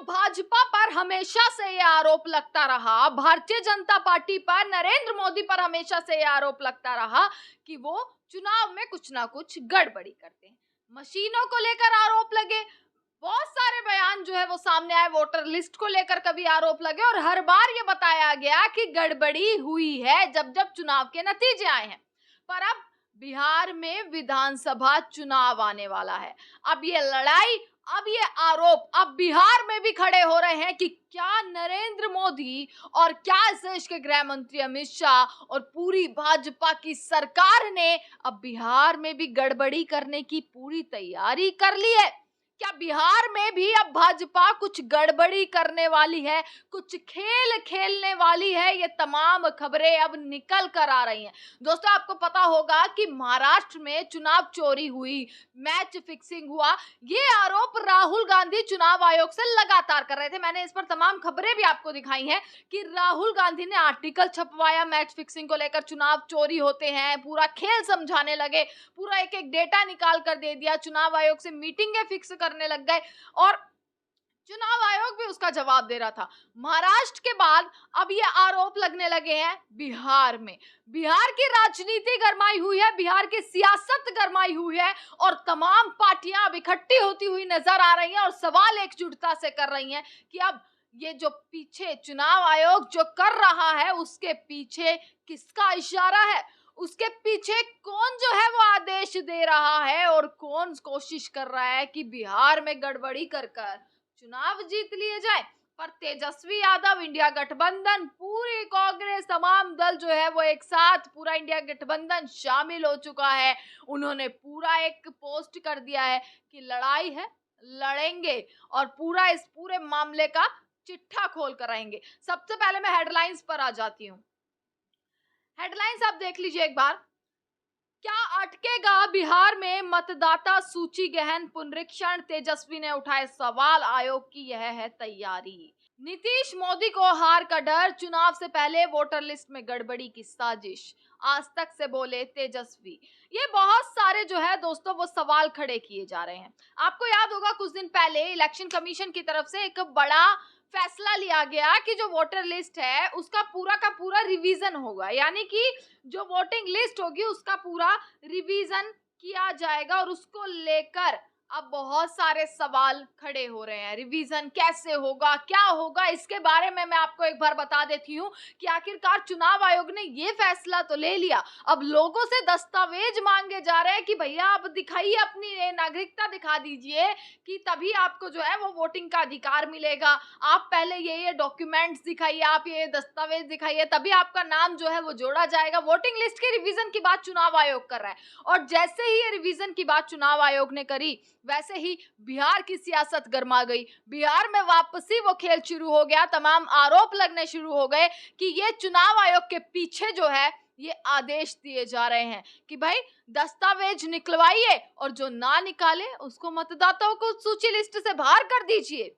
भाजपा पर हमेशा से ये आरोप लगता रहा, भारतीय जनता पार्टी पर, नरेंद्र मोदी पर हमेशा से ये आरोप लगता रहा कि वो चुनाव में कुछ ना कुछ गड़बड़ी करते हैं। मशीनों को लेकर आरोप लगे, बहुत सारे बयान जो है वो सामने आए, वोटर लिस्ट को लेकर कभी आरोप लगे और हर बार ये बताया गया कि गड़बड़ी हुई है जब जब चुनाव के नतीजे आए हैं। पर अब बिहार में विधानसभा चुनाव आने वाला है। अब ये लड़ाई, अब ये आरोप अब बिहार में भी खड़े हो रहे हैं कि क्या नरेंद्र मोदी और क्या इस देश के गृह मंत्री अमित शाह और पूरी भाजपा की सरकार ने अब बिहार में भी गड़बड़ी करने की पूरी तैयारी कर ली है। क्या बिहार में भी अब भाजपा कुछ गड़बड़ी करने वाली है, कुछ खेल खेलने वाली है? ये तमाम खबरें अब निकल कर आ रही हैं। दोस्तों, आपको पता होगा कि महाराष्ट्र में चुनाव चोरी हुई, मैच फिक्सिंग हुआ, ये आरोप राहुल गांधी चुनाव आयोग से लगातार कर रहे थे। मैंने इस पर तमाम खबरें भी आपको दिखाई हैं कि राहुल गांधी ने आर्टिकल छपवाया मैच फिक्सिंग को लेकर, चुनाव चोरी होते हैं, पूरा खेल समझाने लगे, पूरा एक एक डेटा निकाल कर दे दिया, चुनाव आयोग से मीटिंगें फिक्स करने लग गए और चुनाव आयोग भी उसका जवाब दे रहा था। महाराष्ट्र के बाद अब ये आरोप लगने लगे हैं बिहार में। बिहार की राजनीति गरमाई हुई है, बिहार की सियासत गरमाई हुई है और तमाम पार्टियां अब इकट्ठी होती हुई नजर आ रही हैं और सवाल एकजुटता से कर रही हैं कि अब ये जो पीछे चुनाव आयोग जो कर रहा है उसके पीछे किसका इशारा है, उसके पीछे कौन जो है वो आदेश दे रहा है और कौन कोशिश कर रहा है कि बिहार में गड़बड़ी कर चुनाव जीत लिए जाए। पर तेजस्वी यादव, इंडिया गठबंधन, पूरी कांग्रेस, तमाम दल जो है वो एक साथ, पूरा इंडिया गठबंधन शामिल हो चुका है। उन्होंने पूरा एक पोस्ट कर दिया है कि लड़ाई है, लड़ेंगे और पूरा इस पूरे मामले का चिट्ठा खोल कर आएंगे। सबसे पहले मैं हेडलाइंस पर आ जाती हूँ। हेडलाइंस आप देख लीजिए एक बार। क्या अटकेगा बिहार में मतदाता सूची गहन पुनरीक्षण, तेजस्वी ने उठाए सवाल, आयोग की यह है तैयारी। नीतीश मोदी को हार का डर, चुनाव से पहले वोटर लिस्ट में गड़बड़ी की साजिश, आज तक से बोले तेजस्वी। ये बहुत सारे जो है दोस्तों वो सवाल खड़े किए जा रहे हैं। आपको याद होगा कुछ दिन पहले इलेक्शन कमीशन की तरफ से एक बड़ा फैसला लिया गया कि जो वोटर लिस्ट है उसका पूरा का पूरा रिवीजन होगा, यानी कि जो वोटिंग लिस्ट होगी उसका पूरा रिवीजन किया जाएगा और उसको लेकर अब बहुत सारे सवाल खड़े हो रहे हैं। रिवीजन कैसे होगा, क्या होगा, इसके बारे में मैं आपको एक बार बता देती हूँ कि आखिरकार चुनाव आयोग ने ये फैसला तो ले लिया, अब लोगों से दस्तावेज मांगे जा रहे हैं कि भैया आप दिखाइए, अपनी नागरिकता दिखा दीजिए कि तभी आपको जो है वो वोटिंग का अधिकार मिलेगा। आप पहले ये डॉक्यूमेंट्स दिखाइए, आप ये दस्तावेज दिखाइए, तभी आपका नाम जो है वो जोड़ा जाएगा। वोटिंग लिस्ट के रिवीजन की बात चुनाव आयोग कर रहा है और जैसे ही ये रिवीजन की बात चुनाव आयोग ने करी वैसे ही बिहार की सियासत गर्मा गई। बिहार में वापसी वो खेल शुरू हो गया, तमाम आरोप लगने शुरू हो गए कि ये चुनाव आयोग के पीछे जो है ये आदेश दिए जा रहे हैं कि भाई दस्तावेज निकलवाइए और जो ना निकाले उसको मतदाताओं को सूची लिस्ट से बाहर कर दीजिए।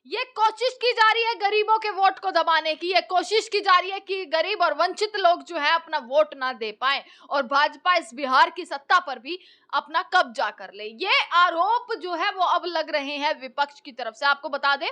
ये कोशिश की जा रही है गरीबों के वोट को दबाने की, ये कोशिश की जा रही है कि गरीब और वंचित लोग जो है अपना वोट ना दे पाए और भाजपा इस बिहार की सत्ता पर भी अपना कब्जा कर ले। ये आरोप जो है वो अब लग रहे हैं विपक्ष की तरफ से। आपको बता दें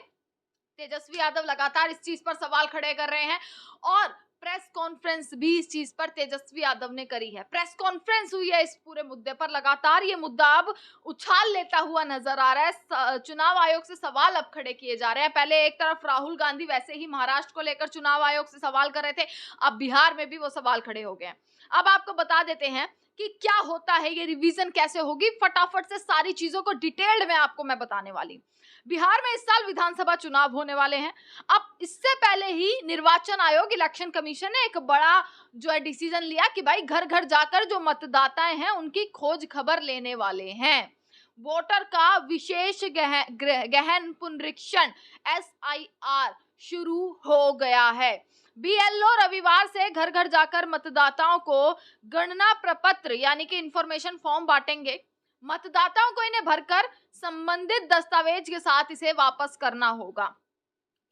तेजस्वी यादव लगातार इस चीज पर सवाल खड़े कर रहे हैं और प्रेस कॉन्फ्रेंस भी इस चीज पर तेजस्वी यादव ने करी है। प्रेस कॉन्फ्रेंस हुई है इस पूरे मुद्दे पर, लगातार ये मुद्दा अब उछाल लेता हुआ नजर आ रहा है। चुनाव आयोग से सवाल अब खड़े किए जा रहे हैं। पहले एक तरफ राहुल गांधी वैसे ही महाराष्ट्र को लेकर चुनाव आयोग से सवाल कर रहे थे, अब बिहार में भी वो सवाल खड़े हो गए हैं। अब आपको बता देते हैं कि क्या होता है, ये रिवीजन कैसे होगी, फटाफट से सारी चीजों को डिटेल्ड में आपको मैं बताने वाली हूँ। बिहार में इस साल विधानसभा चुनाव होने वाले हैं। अब इससे पहले ही निर्वाचन आयोग, इलेक्शन कमीशन ने एक बड़ा जो है डिसीजन लिया कि भाई घर घर जाकर जो मतदाताएं हैं उनकी खोज खबर लेने वाले हैं। वोटर का विशेष गहन पुनरीक्षण SIR शुरू हो गया है। BLO रविवार से घर घर जाकर मतदाताओं को गणना प्रपत्र यानी कि इंफॉर्मेशन फॉर्म बांटेंगे। मतदाताओं को इन्हें भरकर संबंधित दस्तावेज के साथ इसे वापस करना होगा।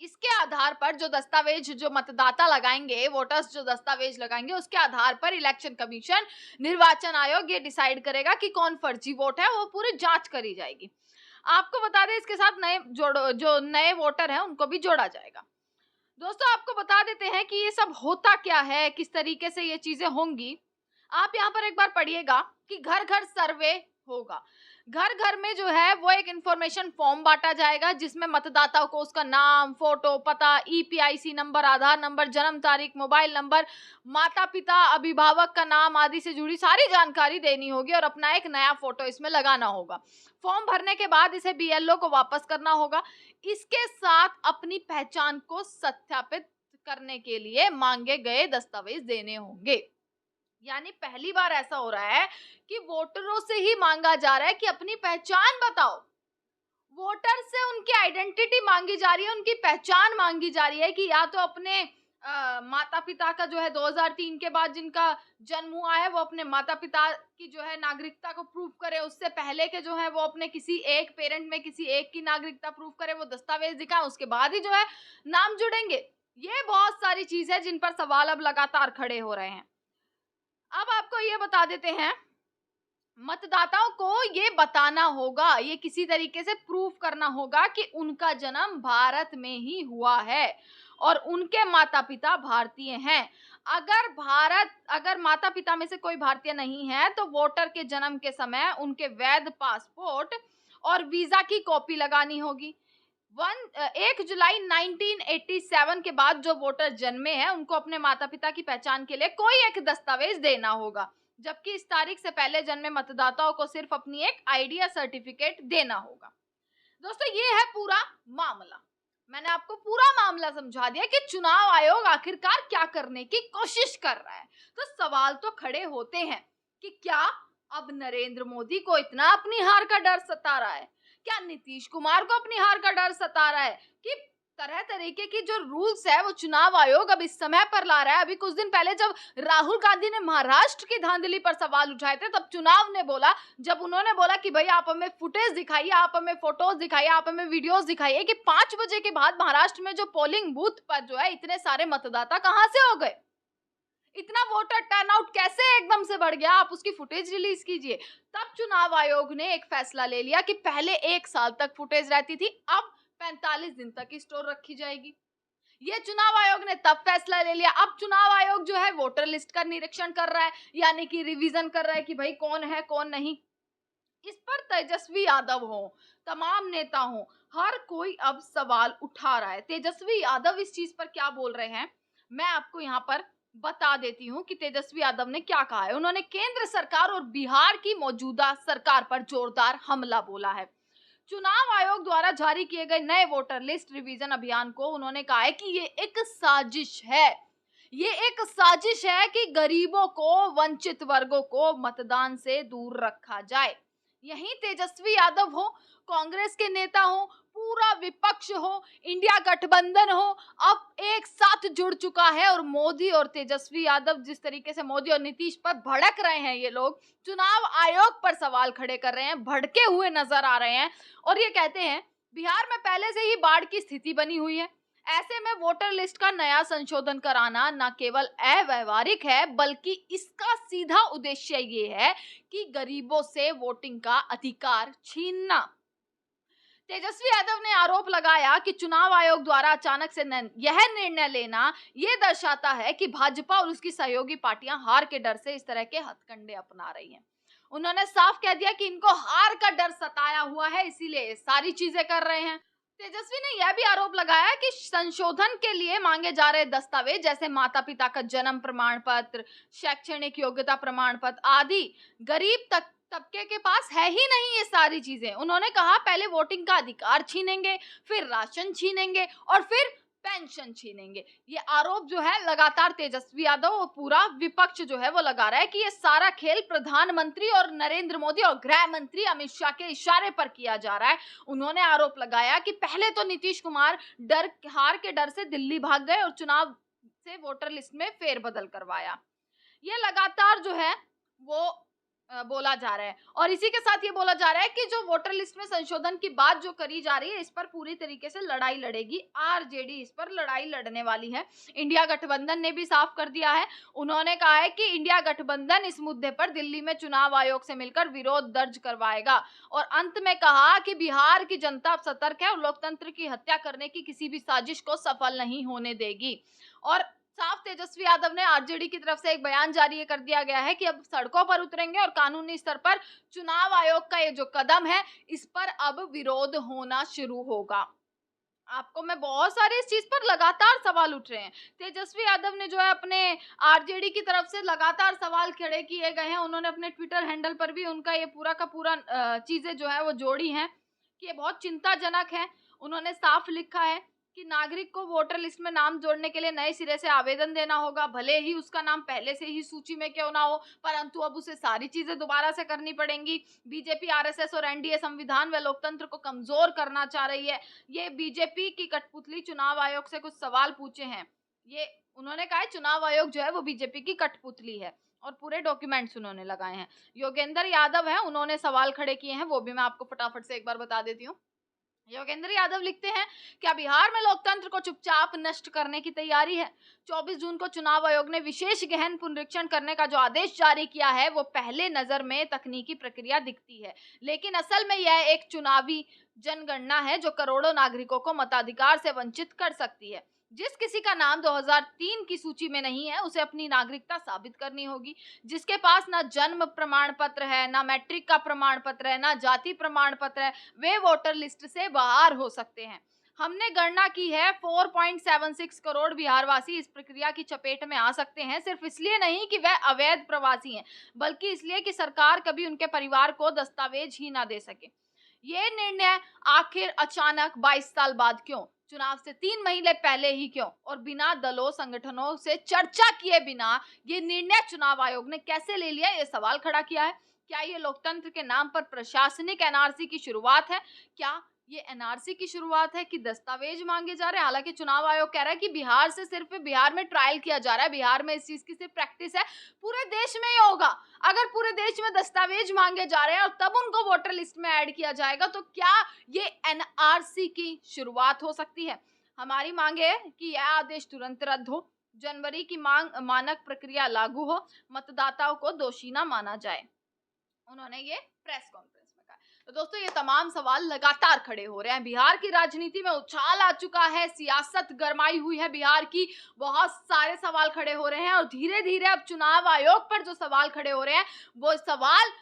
इसके आधार पर जो दस्तावेज जो मतदाता लगाएंगे, वोटर्स जो दस्तावेज लगाएंगे, उसके आधार पर इलेक्शन कमीशन, निर्वाचन आयोग ये डिसाइड करेगा कि कौन फर्जी वोट है, वो पूरी जांच करी जाएगी। आपको बता दें इसके साथ जो नए वोटर हैं उनको भी जोड़ा जाएगा। दोस्तों आपको बता देते हैं कि ये सब होता क्या है, किस तरीके से ये चीजें होंगी। आप यहाँ पर एक बार पढ़िएगा कि घर घर सर्वे होगा। घर घर में जो है वो एक इंफॉर्मेशन फॉर्म बांटा जाएगा जिसमें मतदाताओं को उसका नाम, फोटो, पता, ईपीआईसी नंबर, आधार नंबर, जन्म तारीख, मोबाइल नंबर, माता पिता, अभिभावक का नाम आदि से जुड़ी सारी जानकारी देनी होगी और अपना एक नया फोटो इसमें लगाना होगा। फॉर्म भरने के बाद इसे बीएलओ को वापस करना होगा। इसके साथ अपनी पहचान को सत्यापित करने के लिए मांगे गए दस्तावेज देने होंगे। यानी पहली बार ऐसा हो रहा है कि वोटरों से ही मांगा जा रहा है कि अपनी पहचान बताओ। वोटर से उनकी आइडेंटिटी मांगी जा रही है, उनकी पहचान मांगी जा रही है कि या तो अपने माता पिता का जो है 2003 के बाद जिनका जन्म हुआ है वो अपने माता पिता की जो है नागरिकता को प्रूव करे, उससे पहले के जो है वो अपने किसी एक पेरेंट में किसी एक की नागरिकता प्रूव करे, वो दस्तावेज दिखाए, उसके बाद ही जो है नाम जुड़ेंगे। ये बहुत सारी चीज है जिन पर सवाल अब लगातार खड़े हो रहे हैं। अब आपको ये बता देते हैं, मतदाताओं को ये बताना होगा, ये किसी तरीके से प्रूफ करना होगा कि उनका जन्म भारत में ही हुआ है और उनके माता पिता भारतीय हैं। अगर माता पिता में से कोई भारतीय नहीं है तो वोटर के जन्म के समय उनके वैध पासपोर्ट और वीजा की कॉपी लगानी होगी। 1 जुलाई 1987 के बाद जो वोटर जन्मे हैं उनको अपने माता पिता की पहचान के लिए कोई एक दस्तावेज देना होगा, जबकि इस तारीख से पहले जन्मे मतदाताओं को सिर्फ अपनी एक आईडी या सर्टिफिकेट देना होगा। दोस्तों ये है पूरा मामला। मैंने आपको पूरा मामला समझा दिया कि चुनाव आयोग आखिरकार क्या करने की कोशिश कर रहा है। तो सवाल तो खड़े होते हैं कि क्या अब नरेंद्र मोदी को इतना अपनी हार का डर सता रहा है, क्या नीतीश कुमार को अपनी हार का डर सता रहा है कि तरह तरीके की जो रूल्स है वो चुनाव आयोग अब इस समय पर ला रहा है। अभी कुछ दिन पहले जब राहुल गांधी ने महाराष्ट्र की धांधली पर सवाल उठाए थे तब चुनाव ने बोला, जब उन्होंने बोला कि भाई आप हमें फुटेज दिखाइए, आप हमें फोटोज दिखाइए, आप हमें वीडियोस दिखाइए कि 5 बजे के बाद महाराष्ट्र में जो पोलिंग बूथ पर जो है इतने सारे मतदाता कहां से हो गए, इतना वोटर टर्नआउट कैसे एकदम से बढ़ गया, आप उसकी फुटेज रिलीज कीजिए। तब चुनाव आयोग ने एक फैसला ले लिया कि पहले 1 साल तक फुटेज रहती थी, अब 45 दिन तक स्टोर रखी जाएगी। ये चुनाव आयोग ने तब फैसला ले लिया। अब चुनाव आयोग जो है वोटर लिस्ट का निरीक्षण कर रहा है, यानी कि रिवीजन कर रहा है कि भाई कौन है कौन नहीं। इस पर तेजस्वी यादव हो, तमाम नेता हो, हर कोई अब सवाल उठा रहा है। तेजस्वी यादव इस चीज पर क्या बोल रहे हैं मैं आपको यहाँ पर बता देती हूँ कि तेजस्वी यादव ने क्या कहा है। उन्होंने केंद्र सरकार और बिहार की मौजूदा सरकार पर जोरदार हमला बोला है। चुनाव आयोग द्वारा जारी किए गए नए वोटर लिस्ट रिवीजन अभियान को उन्होंने कहा है कि ये एक साजिश है। ये एक साजिश है कि गरीबों को, वंचित वर्गों को मतदान से दूर रखा जाए। यहीं तेजस्वी यादव हो, कांग्रेस के नेता हो, पूरा विपक्ष हो, इंडिया गठबंधन हो, अब एक साथ जुड़ चुका है और मोदी और तेजस्वी यादव जिस तरीके से मोदी और नीतीश पर भड़क रहे हैं, ये लोग चुनाव आयोग पर सवाल खड़े कर रहे हैं, भड़के हुए नजर आ रहे हैं और ये कहते हैं बिहार में पहले से ही बाढ़ की स्थिति बनी हुई है, ऐसे में वोटर लिस्ट का नया संशोधन कराना न केवल अव्यावहारिक है बल्कि इसका सीधा उद्देश्य ये है कि गरीबों से वोटिंग का अधिकार छीनना। तेजस्वी यादव ने आरोप लगाया कि चुनाव आयोग द्वारा अचानक से यह निर्णय लेना यह दर्शाता है कि भाजपा और उसकी सहयोगी पार्टियां हार के डर से इस तरह के हथकंडे अपना रही हैं। उन्होंने साफ कह दिया कि इनको हार का डर सताया हुआ है, इसीलिए सारी चीजें कर रहे हैं। तेजस्वी ने यह भी आरोप लगाया कि संशोधन के लिए मांगे जा रहे दस्तावेज जैसे माता पिता का जन्म प्रमाण पत्र, शैक्षणिक योग्यता प्रमाण पत्र आदि गरीब तबके के पास है ही नहीं। ये सारी चीजें उन्होंने कहा पहले वोटिंग का अधिकार छीनेंगे, फिर राशन छीनेंगे और फिर पेंशन छीनेंगे। ये आरोप जो है लगातार तेजस्वी यादव और पूरा विपक्ष जो है वो लगा रहा है कि ये सारा खेल प्रधानमंत्री और नरेंद्र मोदी और गृह मंत्री अमित शाह के इशारे पर किया जा रहा है। उन्होंने आरोप लगाया कि पहले तो नीतीश कुमार हार के डर से दिल्ली भाग गए और चुनाव से वोटर लिस्ट में फेरबदल करवाया। ये लगातार जो है वो बोला जा रहा है। और इसी के साथ ये बोला जा रहा है कि जो वोटर लिस्ट में संशोधन की बात जो करी जा रही है, इस पर पूरी तरीके से लड़ाई लड़ेगी आरजेडी, इस पर लड़ाई लड़ने वाली है। इंडिया गठबंधन ने भी साफ कर दिया है, उन्होंने कहा है कि इंडिया गठबंधन इस मुद्दे पर दिल्ली में चुनाव आयोग से मिलकर विरोध दर्ज करवाएगा। और अंत में कहा कि बिहार की जनता अब सतर्क है और लोकतंत्र की हत्या करने की किसी भी साजिश को सफल नहीं होने देगी। और साफ तेजस्वी यादव ने आरजेडी की तरफ से एक बयान जारी कर दिया गया है कि अब सड़कों पर उतरेंगे और कानूनी स्तर पर चुनाव आयोग का ये जो कदम है, इस पर अब विरोध होना शुरू होगा। आपको मैं बहुत सारे इस चीज पर लगातार सवाल उठ रहे हैं। तेजस्वी यादव ने जो है अपने आरजेडी की तरफ से लगातार सवाल खड़े किए गए हैं। उन्होंने अपने ट्विटर हैंडल पर भी उनका ये पूरा का पूरा चीजें जो है वो जोड़ी हैं कि ये बहुत चिंताजनक है। उन्होंने साफ लिखा है कि नागरिक को वोटर लिस्ट में नाम जोड़ने के लिए नए सिरे से आवेदन देना होगा, भले ही उसका नाम पहले से ही सूची में क्यों ना हो, परंतु अब उसे सारी चीजें दोबारा से करनी पड़ेंगी। बीजेपी, आरएसएस और एनडीए संविधान व लोकतंत्र को कमजोर करना चाह रही है। ये बीजेपी की कठपुतली चुनाव आयोग से कुछ सवाल पूछे हैं। ये उन्होंने कहा है चुनाव आयोग जो है वो बीजेपी की कठपुतली है और पूरे डॉक्यूमेंट्स उन्होंने लगाए हैं। योगेंद्र यादव है, उन्होंने सवाल खड़े किए हैं, वो भी मैं आपको फटाफट से एक बार बता देती हूँ। योगेंद्र यादव लिखते हैं, क्या बिहार में लोकतंत्र को चुपचाप नष्ट करने की तैयारी है? 24 जून को चुनाव आयोग ने विशेष गहन पुनरीक्षण करने का जो आदेश जारी किया है, वो पहले नजर में तकनीकी प्रक्रिया दिखती है, लेकिन असल में यह एक चुनावी जनगणना है जो करोड़ों नागरिकों को मताधिकार से वंचित कर सकती है। जिस किसी का नाम 2003 की सूची में नहीं है, उसे अपनी नागरिकता साबित करनी होगी। जिसके पास ना जन्म प्रमाण पत्र है, ना मैट्रिक का प्रमाण पत्र है, ना जाति प्रमाण पत्र है, वे वोटर लिस्ट से बाहर हो सकते हैं। हमने गणना की है 4.76 करोड़ बिहारवासी इस प्रक्रिया की चपेट में आ सकते हैं, सिर्फ इसलिए नहीं कि वह अवैध प्रवासी हैं, बल्कि इसलिए कि सरकार कभी उनके परिवार को दस्तावेज ही ना दे सके। ये निर्णय आखिर अचानक 22 साल बाद क्यों, चुनाव से 3 महीने पहले ही क्यों, और बिना दलों संगठनों से चर्चा किए बिना ये निर्णय चुनाव आयोग ने कैसे ले लिया, ये सवाल खड़ा किया है। क्या ये लोकतंत्र के नाम पर प्रशासनिक एनआरसी की शुरुआत है? क्या ये एनआरसी की शुरुआत है कि दस्तावेज मांगे जा रहे हैं? हालांकि चुनाव आयोग कह रहा है कि बिहार से सिर्फ बिहार में ट्रायल किया जा रहा है, बिहार में इस चीज की सिर्फ प्रैक्टिस है, पूरे देश में ही होगा। अगर पूरे देश में दस्तावेज मांगे जा रहे हैं और तब उनको वोटर लिस्ट में ऐड किया जाएगा, तो क्या ये एनआरसी की शुरुआत हो सकती है? हमारी मांग है कि यह आदेश तुरंत रद्द हो, जनवरी की मानक प्रक्रिया लागू हो, मतदाताओं को दोषी न माना जाए। उन्होंने ये प्रेस कॉन्फ्रेंस में कहा। तो दोस्तों, ये तमाम सवाल लगातार खड़े हो रहे हैं। बिहार की राजनीति में उछाल आ चुका है, सियासत गरमाई हुई है बिहार की, बहुत सारे सवाल खड़े हो रहे हैं और धीरे धीरे अब चुनाव आयोग पर जो सवाल खड़े हो रहे हैं, वो सवाल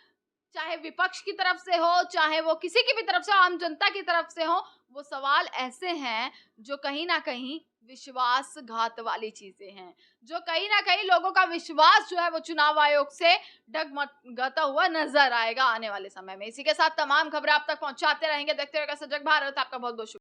चाहे विपक्ष की तरफ से हो, चाहे वो किसी की भी तरफ से, आम जनता की तरफ से हो, वो सवाल ऐसे हैं जो कहीं ना कहीं विश्वासघात वाली चीजें हैं, जो कहीं ना कहीं लोगों का विश्वास जो है वो चुनाव आयोग से डगमगाता हुआ नजर आएगा आने वाले समय में। इसी के साथ तमाम खबरें आप तक पहुंचाते रहेंगे। देखते रहिएगा सजग भारत। आपका बहुत बहुत शुक्रिया।